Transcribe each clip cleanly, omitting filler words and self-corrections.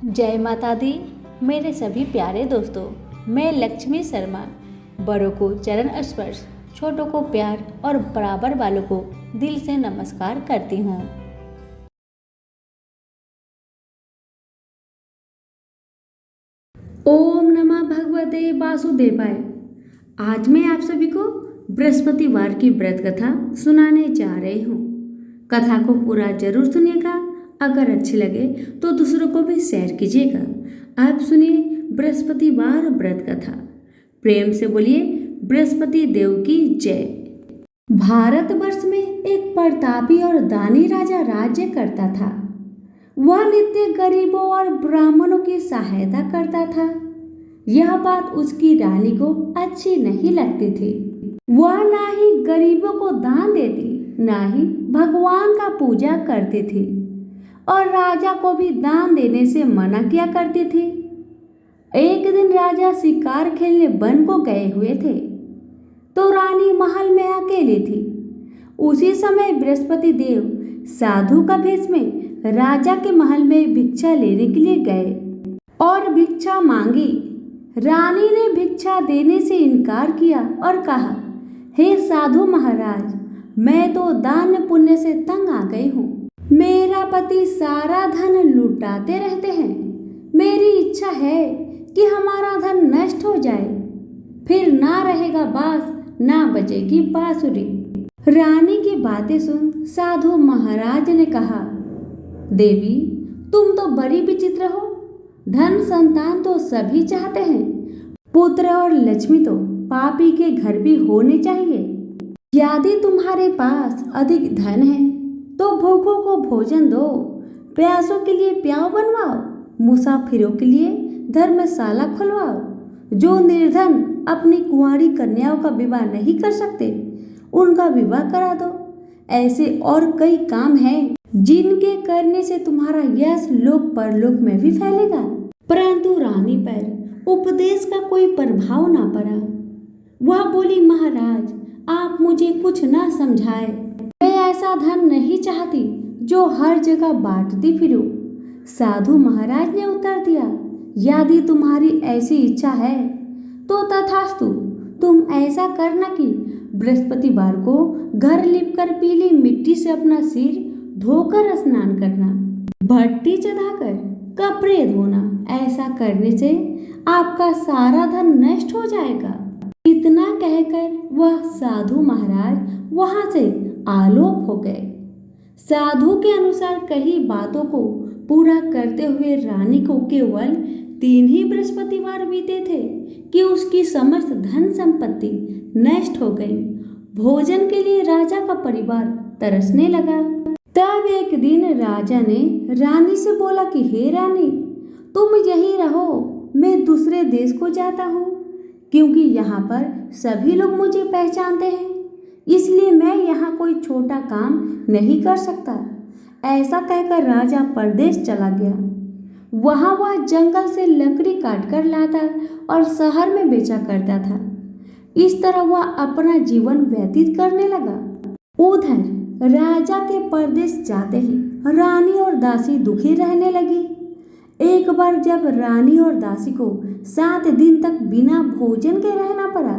जय माता दी। मेरे सभी प्यारे दोस्तों, मैं लक्ष्मी शर्मा बड़ों को चरण स्पर्श, छोटों को प्यार और बराबर वालों को दिल से नमस्कार करती हूँ। ओम नमः भगवते वासुदेवाय। आज मैं आप सभी को बृहस्पतिवार की व्रत कथा सुनाने जा रही हूँ। कथा को पूरा जरूर सुनिएगा। अगर अच्छी लगे तो दूसरों को भी शेयर कीजिएगा। आप सुनिए बृहस्पतिवार व्रत कथा। प्रेम से बोलिए बृहस्पति देव की जय। भारतवर्ष में एक प्रतापी और दानी राजा राज्य करता था। वह नित्य गरीबों और ब्राह्मणों की सहायता करता था। यह बात उसकी रानी को अच्छी नहीं लगती थी। वह ना ही गरीबों को दान देती, ना ही भगवान का पूजा करती थी और राजा को भी दान देने से मना किया करती थी। एक दिन राजा शिकार खेलने वन को गए हुए थे, तो रानी महल में अकेली थी। उसी समय बृहस्पति देव साधु का भेष में राजा के महल में भिक्षा लेने के लिए गए और भिक्षा मांगी। रानी ने भिक्षा देने से इनकार किया और कहा, हे साधु महाराज, मैं तो दान पुण्य से तंग आ गई हूँ। मेरा पति सारा धन लुटाते रहते हैं। मेरी इच्छा है कि हमारा धन नष्ट हो जाए, फिर ना रहेगा बांस, ना बजेगी बांसुरी। रानी की बातें सुन साधु महाराज ने कहा, देवी, तुम तो बड़ी विचित्र हो। धन संतान तो सभी चाहते हैं, पुत्र और लक्ष्मी तो पापी के घर भी होने चाहिए। यदि तुम्हारे पास अधिक धन है तो भूखों को भोजन दो, प्यासों के लिए प्याऊ बनवाओ, मुसाफिरों के लिए धर्मशाला खुलवाओ। जो निर्धन अपनी कुंवारी कन्याओं का विवाह नहीं कर सकते, उनका विवाह करा दो। ऐसे और कई काम हैं जिनके करने से तुम्हारा यश लोक परलोक में भी फैलेगा। परंतु रानी पर उपदेश का कोई प्रभाव ना पड़ा। वह बोली, महाराज, आप मुझे कुछ ना समझाए। मैं ऐसा धन नहीं चाहती जो हर जगह बांटती फिरूं। साधु महाराज ने उत्तर दिया, यदि तुम्हारी ऐसी इच्छा है तो तथास्तु। तुम ऐसा करना कि बृहस्पतिवार को घर लिपकर पीली मिट्टी से अपना सिर धोकर स्नान करना, भट्टी चढ़ाकर कपड़े धोना। ऐसा करने से आपका सारा धन नष्ट हो जाएगा। इतना कहकर वह साधु महाराज वहां से आलोप हो गए। साधु के अनुसार कई बातों को पूरा करते हुए रानी को केवल 3 ही बृहस्पतिवार बीते थे कि उसकी समस्त धन संपत्ति नष्ट हो गई। भोजन के लिए राजा का परिवार तरसने लगा। तब एक दिन राजा ने रानी से बोला कि हे रानी, तुम यहीं रहो, मैं दूसरे देश को जाता हूँ, क्योंकि यहाँ पर सभी लोग मुझे पहचानते हैं, इसलिए मैं यहाँ कोई छोटा काम नहीं कर सकता। ऐसा कहकर राजा परदेश चला गया। वहाँ वह जंगल से लकड़ी काट कर लाता और शहर में बेचा करता था। इस तरह वह अपना जीवन व्यतीत करने लगा। उधर राजा के परदेश जाते ही रानी और दासी दुखी रहने लगी। एक बार जब रानी और दासी को 7 दिन तक बिना भोजन के रहना पड़ा,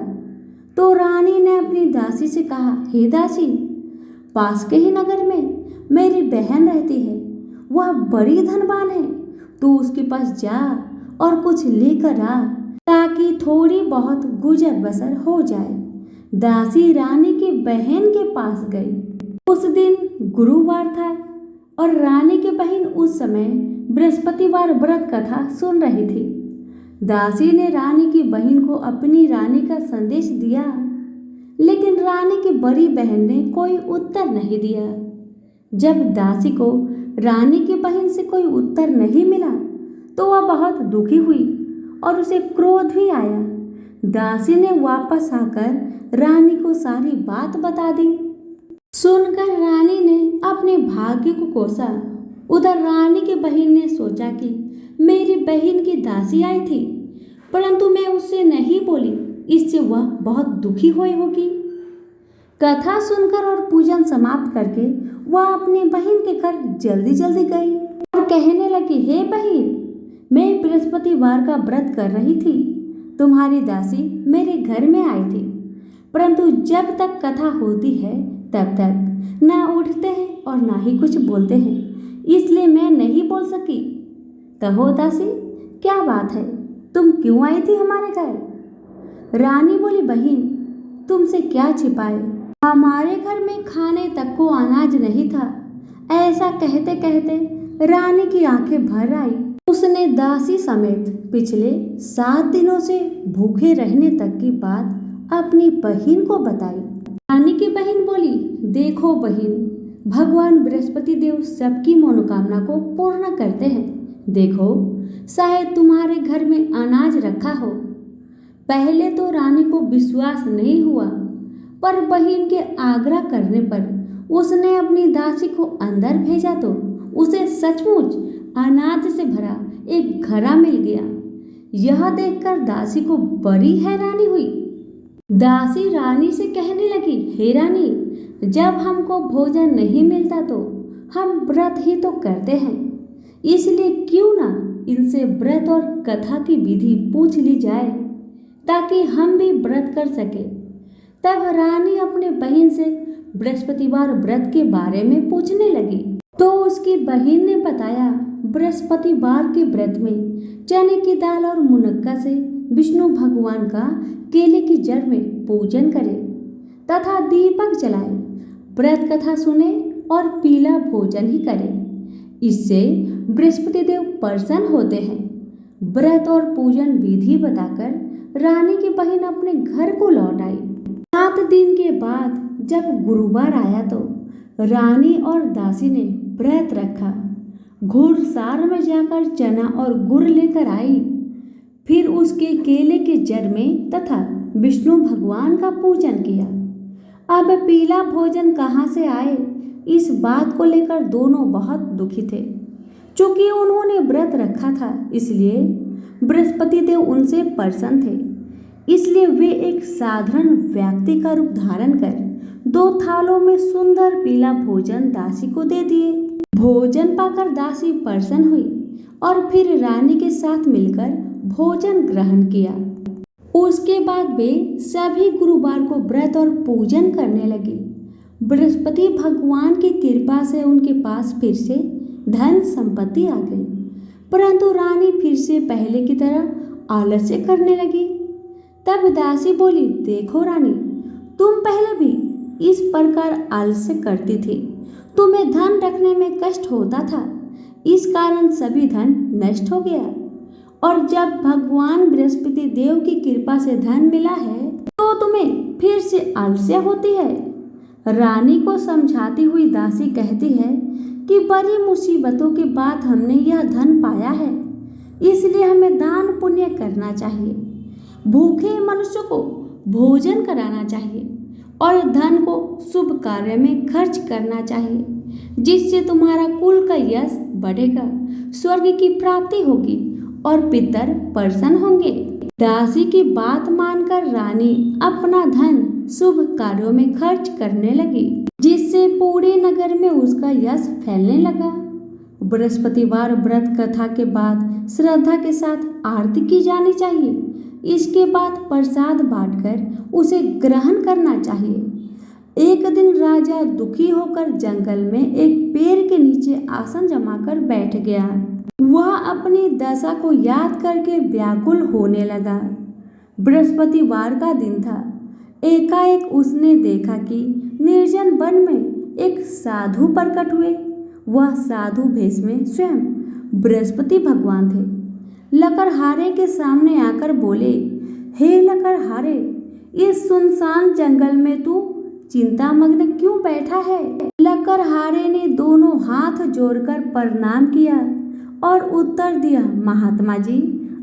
तो रानी ने अपनी दासी से कहा, हे दासी, पास के ही नगर में मेरी बहन रहती है। वह बड़ी धनवान है। तू उसके पास जा और कुछ लेकर आ, ताकि थोड़ी बहुत गुजर बसर हो जाए। दासी रानी की बहन के पास गई। उस दिन गुरुवार था और रानी की बहन उस समय बृहस्पतिवार व्रत कथा सुन रही थी। दासी ने रानी की बहन को अपनी रानी का संदेश दिया, लेकिन रानी की बड़ी बहन ने कोई उत्तर नहीं दिया। जब दासी को रानी की बहन से कोई उत्तर नहीं मिला, तो वह बहुत दुखी हुई और उसे क्रोध भी आया। दासी ने वापस आकर रानी को सारी बात बता दी। सुनकर रानी ने अपने भाग्य को कोसा। उधर रानी की बहन ने सोचा कि मेरी बहन की दासी आई थी, परंतु मैं उससे नहीं बोली, इससे वह बहुत दुखी हुई होगी। कथा सुनकर और पूजन समाप्त करके वह अपनी बहन के घर जल्दी जल्दी गई और कहने लगी, हे बहन, मैं बृहस्पतिवार का व्रत कर रही थी। तुम्हारी दासी मेरे घर में आई थी, परंतु जब तक कथा होती है तब तक ना उठते हैं और ना ही कुछ बोलते हैं, इसलिए मैं नहीं बोल सकी। कहो दासी, क्या बात है? तुम क्यों आई थी हमारे घर? रानी बोली, बहन तुमसे क्या छिपाए, हमारे घर में खाने तक को अनाज नहीं था। ऐसा कहते कहते रानी की आंखें भर आई। उसने दासी समेत पिछले 7 दिनों से भूखे रहने तक की बात अपनी बहन को बताई। रानी की बहन बोली, देखो बहन, भगवान बृहस्पति देव सबकी मनोकामना को पूर्ण करते हैं। देखो, शायद तुम्हारे घर में अनाज रखा हो। पहले तो रानी को विश्वास नहीं हुआ, पर बहन के आग्रह करने पर उसने अपनी दासी को अंदर भेजा तो उसे सचमुच अनाज से भरा एक घड़ा मिल गया। यह देखकर दासी को बड़ी हैरानी हुई। दासी रानी से कहने लगी, हे रानी, जब हमको भोजन नहीं मिलता तो हम व्रत ही तो करते हैं, इसलिए क्यों ना इनसे व्रत और कथा की विधि पूछ ली जाए ताकि हम भी व्रत कर सके। तब रानी अपने बहन से बृहस्पतिवार व्रत के बारे में पूछने लगी तो उसकी बहन ने बताया, बृहस्पतिवार के व्रत में चने की दाल और मुनक्का से विष्णु भगवान का केले की जड़ में पूजन करें तथा दीपक जलाएं, व्रत कथा सुने और पीला भोजन ही करें। इससे बृहस्पति देव प्रसन्न होते हैं। व्रत और पूजन विधि बताकर रानी की बहन अपने घर को लौट आई। 7 दिन के बाद जब गुरुवार आया तो रानी और दासी ने व्रत रखा। घुड़सार में जाकर चना और गुड़ लेकर आई, फिर उसके केले के जड़ में तथा विष्णु भगवान का पूजन किया। अब पीला भोजन कहाँ से आए, इस बात को लेकर दोनों बहुत दुखी थे। चूंकि उन्होंने व्रत रखा था, इसलिए बृहस्पति देव उनसे प्रसन्न थे। इसलिए वे एक साधारण व्यक्ति का रूप धारण कर 2 थालों में सुंदर पीला भोजन दासी को दे दिए। भोजन पाकर दासी प्रसन्न हुई और फिर रानी के साथ मिलकर भोजन ग्रहण किया। उसके बाद वे सभी गुरुवार को व्रत और पूजन करने लगी। बृहस्पति भगवान की कृपा से उनके पास फिर से धन संपत्ति आ गई, परंतु रानी फिर से पहले की तरह आलस्य करने लगी। तब दासी बोली, देखो रानी, तुम पहले भी इस प्रकार आलस्य करती थी। तुम्हें धन रखने में कष्ट होता था, इस कारण सभी धन नष्ट हो गया, और जब भगवान बृहस्पति देव की कृपा से धन मिला है तो तुम्हें फिर से आलस्य होती है। रानी को समझाती हुई दासी कहती है कि बड़ी मुसीबतों के बाद हमने यह धन पाया है, इसलिए हमें दान पुण्य करना चाहिए, भूखे मनुष्य को भोजन कराना चाहिए और धन को शुभ कार्य में खर्च करना चाहिए, जिससे तुम्हारा कुल का यश बढ़ेगा, स्वर्ग की प्राप्ति होगी और पितर प्रसन्न होंगे। दासी की बात मानकर रानी अपना धन शुभ कार्यों में खर्च करने लगी, जिससे पूरे नगर में उसका यश फैलने लगा। बृहस्पतिवार व्रत कथा के बाद श्रद्धा के साथ आरती की जानी चाहिए। इसके बाद प्रसाद बांटकर उसे ग्रहण करना चाहिए। एक दिन राजा दुखी होकर जंगल में एक पेड़ के नीचे आसन जमाकर बैठ गया। वह अपनी दशा को याद करके व्याकुल होने लगा। बृहस्पतिवार का दिन था। एकाएक उसने देखा कि निर्जन वन में एक साधु प्रकट हुए। वह साधु भेष में स्वयं बृहस्पति भगवान थे। लकड़हारे के सामने आकर बोले, हे लकड़हारे, इस सुनसान जंगल में तू चिंतामग्न क्यों बैठा है? लकड़हारे ने दोनों हाथ जोड़कर प्रणाम किया और उत्तर दिया, महात्मा जी,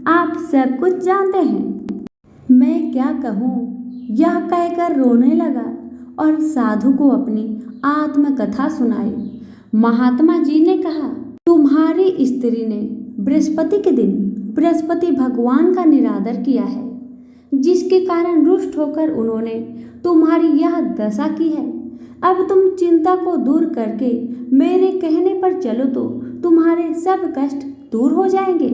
आप सब कुछ जानते हैं, मैं क्या कहूँ। यह कहकर रोने लगा और साधु को अपनी आत्मकथा सुनाई। महात्मा जी ने कहा, तुम्हारी स्त्री ने बृहस्पति के दिन बृहस्पति भगवान का निरादर किया है, जिसके कारण रुष्ट होकर उन्होंने तुम्हारी यह दशा की है। अब तुम चिंता को दूर करके मेरे कहने पर चलो तो तुम्हारे सब कष्ट दूर हो जाएंगे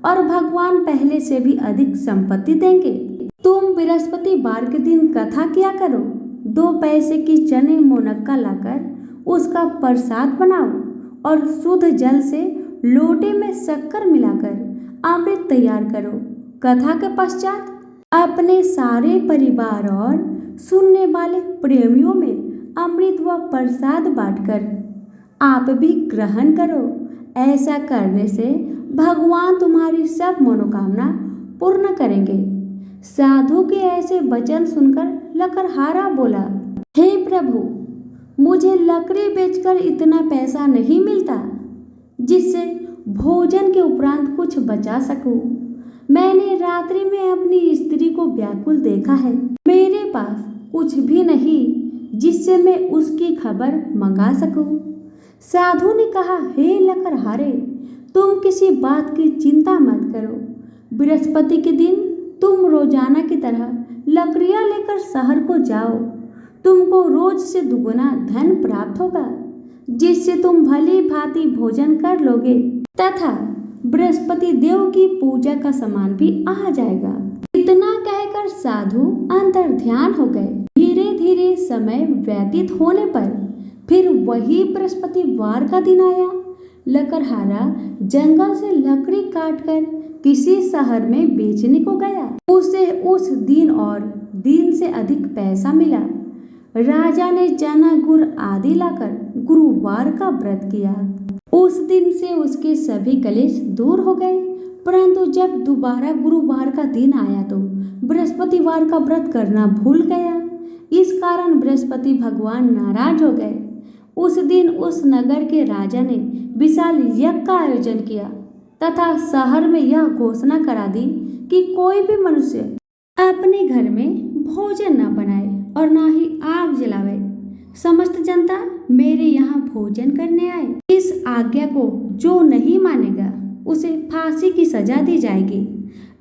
और भगवान पहले से भी अधिक संपत्ति देंगे। तुम बृहस्पतिवार के दिन कथा किया करो। 2 पैसे की चने मुनक्का लाकर उसका प्रसाद बनाओ और शुद्ध जल से लोटे में शक्कर मिलाकर अमृत तैयार करो। कथा के पश्चात अपने सारे परिवार और सुनने वाले प्रेमियों में अमृत व प्रसाद बांटकर आप भी ग्रहण करो। ऐसा करने से भगवान तुम्हारी सब मनोकामना पूर्ण करेंगे। साधु के ऐसे वचन सुनकर लकड़हारा बोला, हे प्रभु, मुझे लकड़ी बेचकर इतना पैसा नहीं मिलता जिससे भोजन के उपरांत कुछ बचा सकूं। मैंने रात्रि में अपनी स्त्री को व्याकुल देखा है। मेरे पास कुछ भी नहीं जिससे मैं उसकी खबर मंगा सकूं। साधु ने कहा, हे लकड़हारे, तुम किसी बात की चिंता मत करो। बृहस्पति के दिन तुम रोजाना की तरह लकड़ियां लेकर शहर को जाओ। तुमको रोज से दुगुना धन प्राप्त होगा जिससे तुम भली भांति भोजन कर लोगे तथा बृहस्पति देव की पूजा का सामान भी आ जाएगा। इतना कहकर साधु अंतर ध्यान हो गए। धीरे धीरे समय व्यतीत होने पर फिर वही बृहस्पतिवार का दिन आया। लकड़हारा जंगल से लकड़ी काटकर किसी शहर में बेचने को गया। उसे उस दिन और दिन से अधिक पैसा मिला। राजा ने चना गुड़ आदि लाकर गुरुवार का व्रत किया। उस दिन से उसके सभी कलेश दूर हो गए। परंतु जब दोबारा गुरुवार का दिन आया तो बृहस्पतिवार का व्रत करना भूल गया। इस कारण बृहस्पति भगवान नाराज हो गए। उस दिन उस नगर के राजा ने विशाल यज्ञ का आयोजन किया तथा शहर में यह घोषणा करा दी कि कोई भी मनुष्य अपने घर में भोजन न बनाए और न ही आग जलावे। समस्त जनता मेरे यहाँ भोजन करने आए। इस आज्ञा को जो नहीं मानेगा उसे फांसी की सजा दी जाएगी।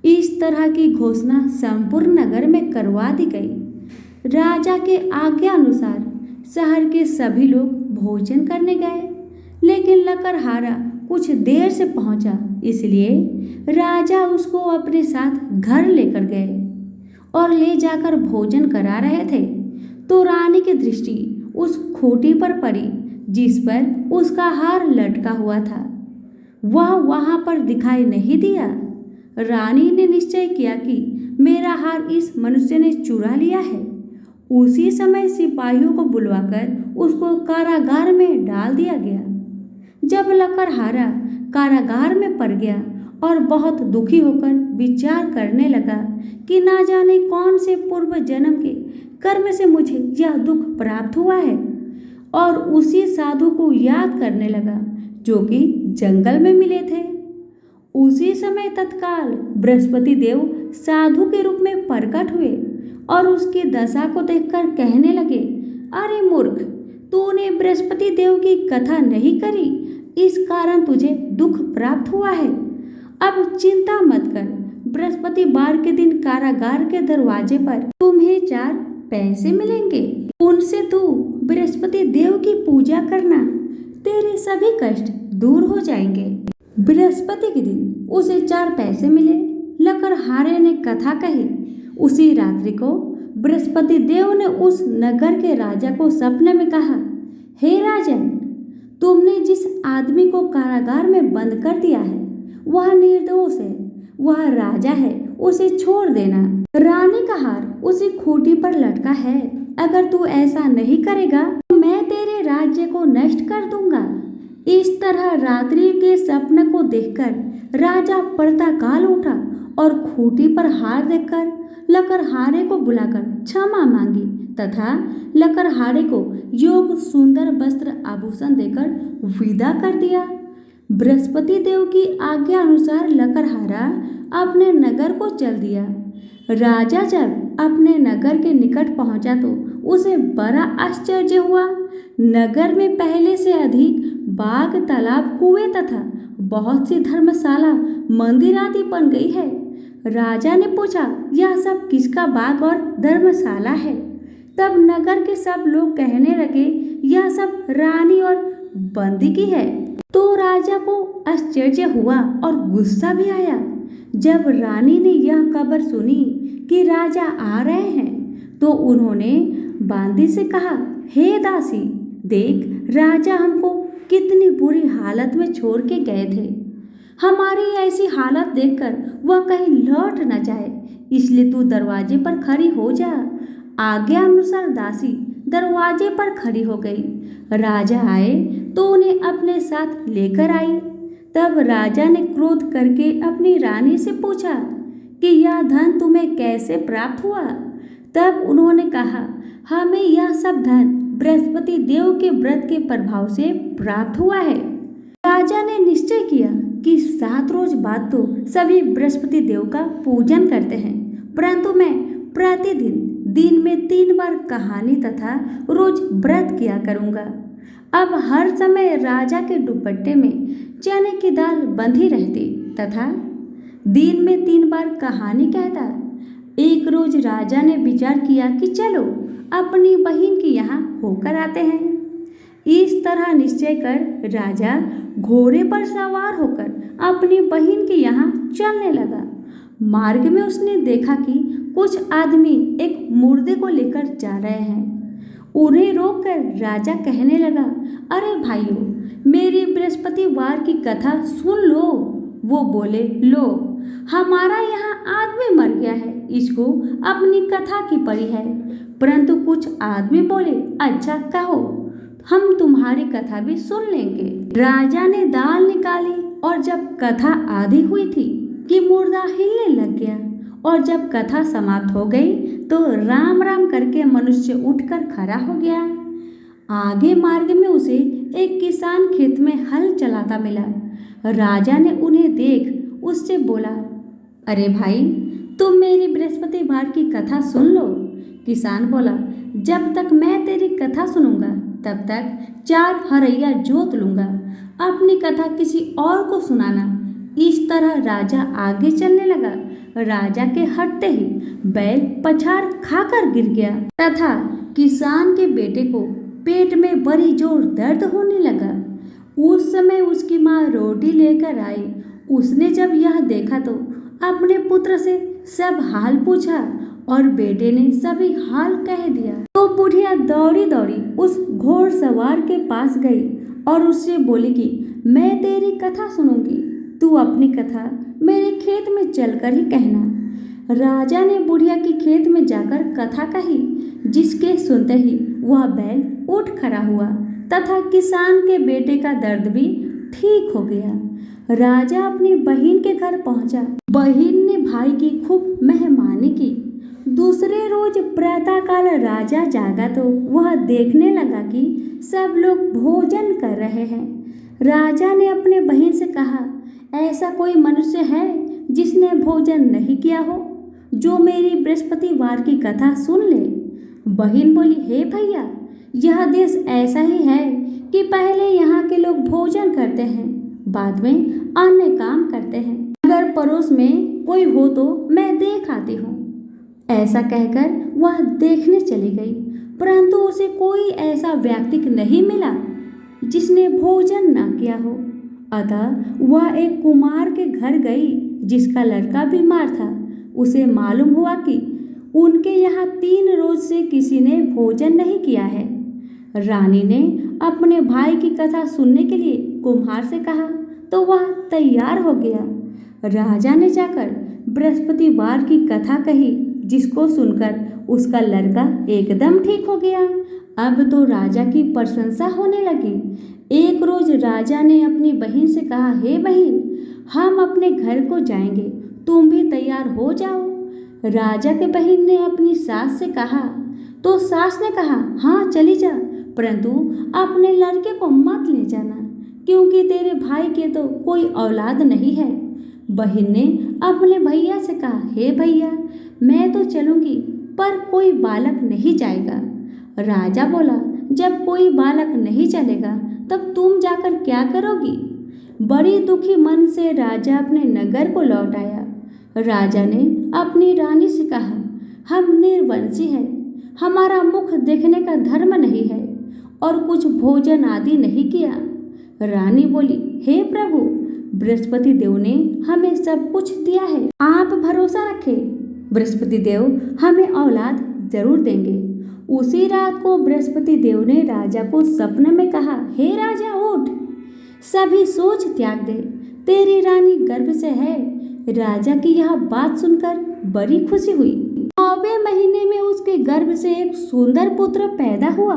इस तरह की घोषणा संपूर्ण नगर में करवा दी गई। राजा के आज्ञा अनुसार शहर के सभी लोग भोजन करने गए, लेकिन लकड़हारा कुछ देर से पहुंचा, इसलिए राजा उसको अपने साथ घर लेकर गए और ले जाकर भोजन करा रहे थे तो रानी की दृष्टि उस खूंटी पर पड़ी जिस पर उसका हार लटका हुआ था। वह वहां पर दिखाई नहीं दिया। रानी ने निश्चय किया कि मेरा हार इस मनुष्य ने चुरा लिया है। उसी समय सिपाहियों को बुलवाकर उसको कारागार में डाल दिया गया। जब लकड़हारा कारागार में पड़ गया और बहुत दुखी होकर विचार करने लगा कि ना जाने कौन से पूर्व जन्म के कर्म से मुझे यह दुख प्राप्त हुआ है, और उसी साधु को याद करने लगा जो कि जंगल में मिले थे। उसी समय तत्काल बृहस्पति देव साधु के रूप में प्रकट हुए और उसकी दशा को देखकर कहने लगे, अरे मूर्ख, तूने बृहस्पति देव की कथा नहीं करी, इस कारण तुझे दुख प्राप्त हुआ है। अब चिंता मत कर, बृहस्पतिवार के दिन कारागार के दरवाजे पर तुम्हें 4 पैसे मिलेंगे। उनसे तू बृहस्पति देव की पूजा करना, तेरे सभी कष्ट दूर हो जाएंगे। बृहस्पति के दिन उसे 4 पैसे मिले। लकड़हारे ने कथा कही। उसी रात्रि को बृहस्पति देव ने उस नगर के राजा को सपने में कहा, हे राजन, तुमने जिस आदमी को कारागार में बंद कर दिया है वह निर्दोष है, वह राजा है, उसे छोड़ देना। रानी का हार उसी खूंटी पर लटका है। अगर तू ऐसा नहीं करेगा तो मैं तेरे राज्य को नष्ट कर दूंगा। इस तरह रात्रि के सपने को देखकर राजा प्रातःकाल उठा और खूंटी पर हार देखकर लकड़हारे को बुलाकर क्षमा मांगी तथा लकड़हारे को योग सुंदर वस्त्र आभूषण देकर विदा कर दिया। बृहस्पति देव की आज्ञा अनुसार लकड़हारा अपने नगर को चल दिया। राजा जब अपने नगर के निकट पहुंचा तो उसे बड़ा आश्चर्य हुआ। नगर में पहले से अधिक बाग, तालाब, कुएं तथा बहुत सी धर्मशाला, मंदिर आदि बन गई है। राजा ने पूछा, यह सब किसका बाग और धर्मशाला है? तब नगर के सब लोग कहने लगे, यह सब रानी और बंदी की है। तो राजा को आश्चर्य हुआ और गुस्सा भी आया। जब रानी ने यह खबर सुनी कि राजा आ रहे हैं तो उन्होंने बांदी से कहा, हे दासी, देख राजा हमको कितनी बुरी हालत में छोड़ के गए थे। हमारी ऐसी हालत देखकर वह कहीं लौट न जाए, इसलिए तू दरवाजे पर खड़ी हो जा। आज्ञा अनुसार दासी दरवाजे पर खड़ी हो गई। राजा आए तो उन्हें अपने साथ लेकर आई। तब राजा ने क्रोध करके अपनी रानी से पूछा कि यह धन तुम्हें कैसे प्राप्त हुआ। तब उन्होंने कहा, हमें यह सब धन बृहस्पति देव के व्रत के प्रभाव से प्राप्त हुआ है। राजा ने निश्चय किया कि 7 रोज बाद तो सभी बृहस्पति देव का पूजन करते हैं, परंतु मैं प्रतिदिन दिन में 3 बार कहानी तथा रोज व्रत किया करूंगा। अब हर समय राजा के दुपट्टे में चने की दाल बंधी रहती तथा दिन में 3 बार कहानी कहता। एक रोज राजा ने विचार किया कि चलो अपनी बहन के यहाँ होकर आते हैं। इस तरह निश्चय कर राजा घोड़े पर सवार होकर अपनी बहन के यहाँ चलने लगा। मार्ग में उसने देखा कि कुछ आदमी एक मुर्दे को लेकर जा रहे हैं। उन्हें रोककर राजा कहने लगा, अरे भाइयों, मेरी बृहस्पतिवार की कथा सुन लो। वो बोले, लो, हमारा यहाँ आदमी मर गया है, इसको अपनी कथा की पड़ी है। परंतु कुछ आदमी बोले, अच्छा कहो, हम तुम्हारी कथा भी सुन लेंगे। राजा ने दाल निकाली और जब कथा आधी हुई थी कि मुर्दा हिलने लग गया और जब कथा समाप्त हो गई तो राम राम करके मनुष्य उठकर खड़ा हो गया। आगे मार्ग में उसे एक किसान खेत में हल चलाता मिला। राजा ने उन्हें देख उससे बोला, अरे भाई, तुम मेरी बृहस्पतिवार की कथा सुन लो। किसान बोला, जब तक मैं तेरी कथा सुनूंगा तब तक 4 हरैया जोत लूंगा, अपनी कथा किसी और को सुनाना। इस तरह राजा आगे चलने लगा। राजा के हटते ही बैल पछाड़ खाकर गिर गया तथा किसान के बेटे को पेट में बड़ी जोर दर्द होने लगा। उस समय उसकी माँ रोटी लेकर आई। उसने जब यह देखा तो अपने पुत्र से सब हाल पूछा और बेटे ने सभी हाल कह दिया। तो बुढ़िया दौड़ी दौड़ी उस घोड़सवार के पास गई और उससे बोली कि मैं तेरी कथा सुनूंगी, तू अपनी कथा मेरे खेत में चलकर ही कहना। राजा ने बुढ़िया की खेत में जाकर कथा कही, जिसके सुनते ही वह बैल उठ खड़ा हुआ तथा किसान के बेटे का दर्द भी ठीक हो गया। राजा अपनी बहन के घर पहुंचा। बहन ने भाई की खूब मेहमानी की। दूसरे रोज प्रातःकाल राजा जागा तो वह देखने लगा कि सब लोग भोजन कर रहे हैं। राजा ने अपने बहन से कहा, ऐसा कोई मनुष्य है जिसने भोजन नहीं किया हो, जो मेरी बृहस्पतिवार की कथा सुन ले। बहन बोली, हे भैया, यह देश ऐसा ही है कि पहले यहाँ के लोग भोजन करते हैं, बाद में अन्य काम करते हैं। अगर पड़ोस में कोई हो तो मैं देख आती हूँ। ऐसा कहकर वह देखने चली गई, परंतु उसे कोई ऐसा व्यक्ति नहीं मिला जिसने भोजन न किया हो। अतः वह एक कुम्हार के घर गई जिसका लड़का बीमार था। उसे मालूम हुआ कि उनके यहाँ 3 रोज से किसी ने भोजन नहीं किया है। रानी ने अपने भाई की कथा सुनने के लिए कुम्हार से कहा तो वह तैयार हो गया। राजा ने जाकर बृहस्पतिवार की कथा कही, जिसको सुनकर उसका लड़का एकदम ठीक हो गया। अब तो राजा की प्रशंसा होने लगी। एक रोज राजा ने अपनी बहन से कहा, हे बहन, हम अपने घर को जाएंगे, तुम भी तैयार हो जाओ। राजा के बहन ने अपनी सास से कहा तो सास ने कहा, हाँ चली जा, परंतु अपने लड़के को मत ले जाना, क्योंकि तेरे भाई के तो कोई औलाद नहीं है। बहन ने अपने भैया से कहा, हे भैया, मैं तो चलूंगी, पर कोई बालक नहीं जाएगा। राजा बोला, जब कोई बालक नहीं चलेगा तब तुम जाकर क्या करोगी? बड़ी दुखी मन से राजा अपने नगर को लौट आया। राजा ने अपनी रानी से कहा, हम निर्वंशी हैं, हमारा मुख देखने का धर्म नहीं है और कुछ भोजन आदि नहीं किया। रानी बोली, हे प्रभु, बृहस्पति देव ने हमें सब कुछ दिया है, आप भरोसा रखें, बृहस्पति देव हमें औलाद जरूर देंगे। उसी रात को बृहस्पति देव ने राजा को सपने में कहा, हे राजा उठ, सभी सोच त्याग दे, तेरी रानी गर्भ से है। राजा की यह बात सुनकर बड़ी खुशी हुई। 9वें महीने में उसके गर्भ से एक सुंदर पुत्र पैदा हुआ।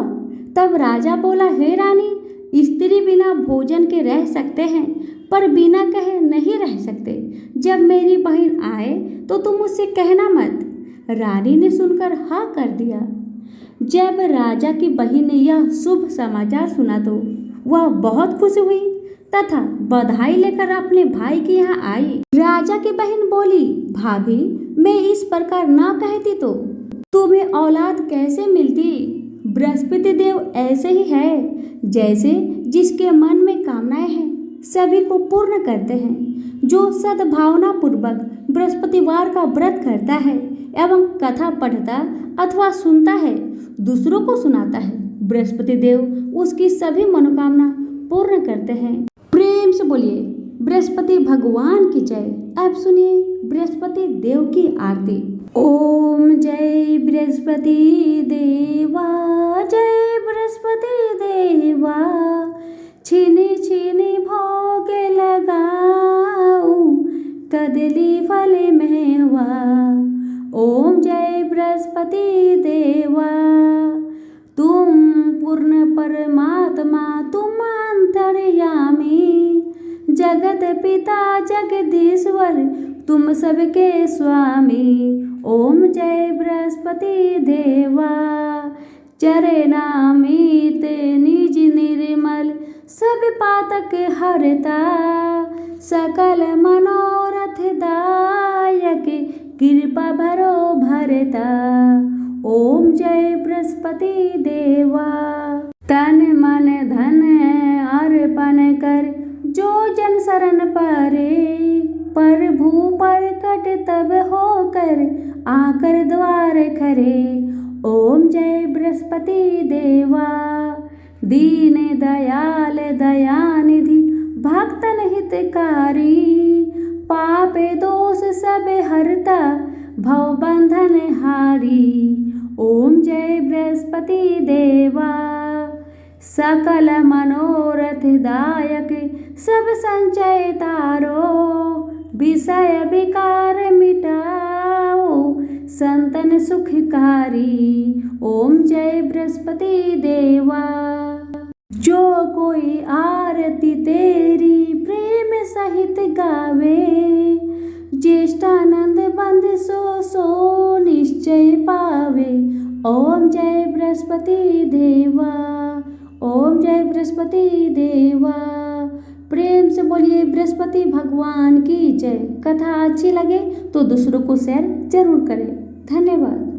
तब राजा बोला, हे रानी, स्त्री बिना भोजन के रह सकते हैं, पर बिना कहे नहीं रह सकते। जब मेरी बहन आए तो तुम उससे कहना मत। रानी ने सुनकर हाँ कर दिया। जब राजा की बहन ने यह शुभ समाचार सुना तो वह बहुत खुश हुई तथा बधाई लेकर अपने भाई के यहाँ आई। राजा की बहन बोली, भाभी, मैं इस प्रकार ना कहती तो तुम्हें औलाद कैसे मिलती। बृहस्पति देव ऐसे ही है, जैसे जिसके मन में कामनाएं हैं सभी को पूर्ण करते हैं। जो सद्भावना पूर्वक बृहस्पतिवार का व्रत करता है एवं कथा पढ़ता अथवा सुनता है, दूसरों को सुनाता है, बृहस्पति देव उसकी सभी मनोकामना पूर्ण करते हैं। प्रेम से बोलिए बृहस्पति भगवान की जय। अब सुनिए बृहस्पति देव की आरती। ओम जय बृहस्पति देवा, जय बृहस्पति देवा, छीनी छीनी भोग लगाऊं, कदली फल मेवा। ओम जय बृहस्पति देवा, तुम पूर्ण परमात्मा, तुम अंतर्यामी, जगत पिता जगदीश्वर, तुम सबके स्वामी। ओम जय बृहस्पति देवा, चरणामृत निज निर्मल, सब पातक हरता, सकल मनोरथ दायक, कृपा भरो भरता। ओम जय बृहस्पति देवा, तन मन धन अर्पण कर, जो जन शरण परे, प्रभु प्रकट तब होकर, आकर द्वार खरे। ओम जय बृहस्पति देवा, दीन दयाल दयानिधि, भक्तन हितकारी, पाप दोष सब हरता, भव बंधन हारी। ओम जय बृहस्पति देवा, सकल मनोरथ दायक, सब संचय तारो, विषय विकार मिटाओ, संतन सुखकारी। ओम जय बृहस्पति देवा, जो कोई आरती तेरी प्रेम सहित गावे, ज्येष्ठानंद बंद सो निश्चय पावे। ओम जय बृहस्पति देवा, ओम जय बृहस्पति देवा। प्रेम से बोलिए बृहस्पति भगवान की जय। कथा अच्छी लगे तो दूसरों को शेयर जरूर करें। धन्यवाद।